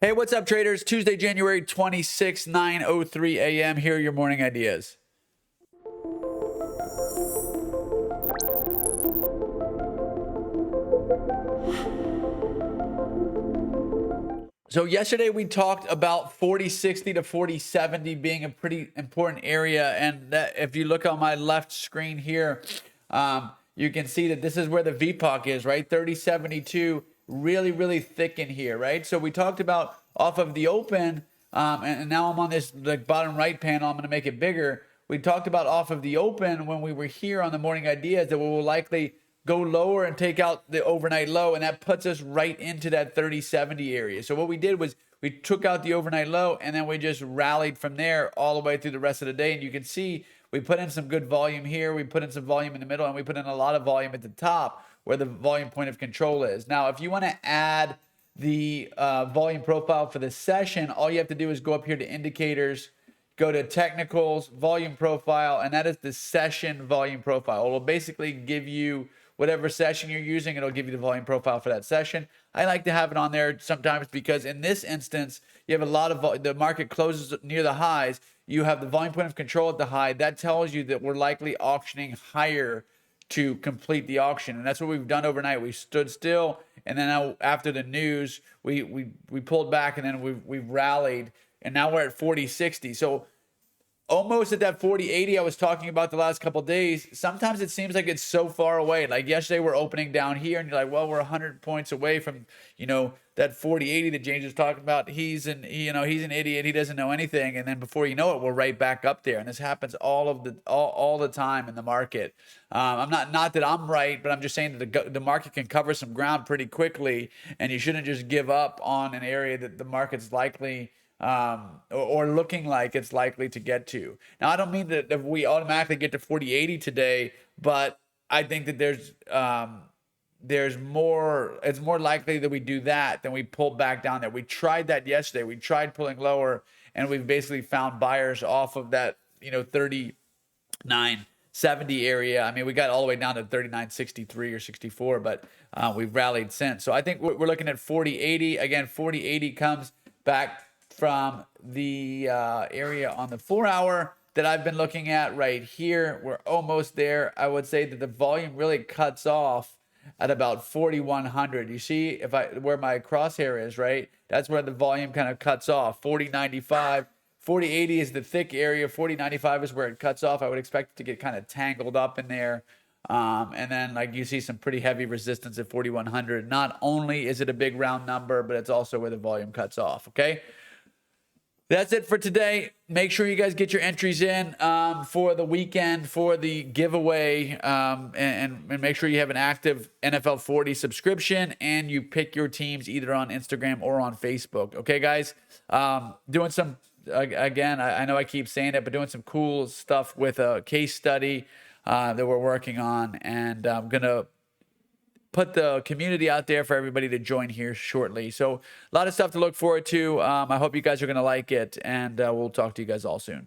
Hey, what's up, traders? Tuesday, January 26th, 9:03 a.m. Here are your morning ideas. So yesterday we talked about 4060 to 4070 being a pretty important area. And that, if you look on my left screen here, you can see that this is where the VPOC is, right? 3072, really, really thick in here, right? So we talked about off of the open, and now I'm on this like bottom right panel. I'm going to make it bigger. We talked about off of the open when we were here on the morning ideas that we will likely go lower and take out the overnight low, and that puts us right into that 3070 area. So what we did was we took out the overnight low, and then we just rallied from there all the way through the rest of the day. And you can see we put in some good volume here, we put in some volume in the middle, and we put in a lot of volume at the top where the volume point of control is. Now, if you want to add the volume profile for the session, all you have to do is go up here to indicators, go to technicals, volume profile, and that is the session volume profile. It will basically give you whatever session you're using. It'll give you the volume profile for that session. I like to have it on there sometimes because in this instance, you have a lot of the market closes near the highs. You have the volume point of control at the high. That tells you that we're likely auctioning higher to complete the auction, and that's what we've done overnight. We stood still, and then now after the news, we pulled back, and then we've rallied, and now we're at 4060. So almost at that 4080 I was talking about the last couple of days. Sometimes it seems like it's so far away. Like yesterday we're opening down here and you're like, well, we're 100 points away from, that 4080 that James was talking about. He's an idiot. He doesn't know anything. And then before you know it, we're right back up there. And this happens all the time in the market. I'm not that I'm right, but I'm just saying that the market can cover some ground pretty quickly, and you shouldn't just give up on an area that the market's likely or looking like it's likely to get to. Now, I don't mean that we automatically get to 4080 today, but I think that there's more. It's more likely that we do that than we pull back down there. We tried that yesterday. We tried pulling lower, and we've basically found buyers off of that 3970 area. I mean, we got all the way down to 3963 or 64, but we've rallied since. So I think we're looking at 4080 again. 4080 comes back from the area on the 4-hour that I've been looking at right here. We're almost there. I would say that the volume really cuts off at about 4100. You see where my crosshair is, right? That's where the volume kind of cuts off. 4095, 4080 is the thick area. 4095 is where it cuts off. I would expect it to get kind of tangled up in there. And then like you see some pretty heavy resistance at 4100. Not only is it a big round number, but it's also where the volume cuts off. Okay. That's it for today. Make sure you guys get your entries in for the weekend, for the giveaway, and make sure you have an active NFL 40 subscription, and you pick your teams either on Instagram or on Facebook. Okay, guys? Doing some, again, I know I keep saying it, but doing some cool stuff with a case study that we're working on, and I'm going to put the community out there for everybody to join here shortly. So a lot of stuff to look forward to. I hope you guys are going to like it, and we'll talk to you guys all soon.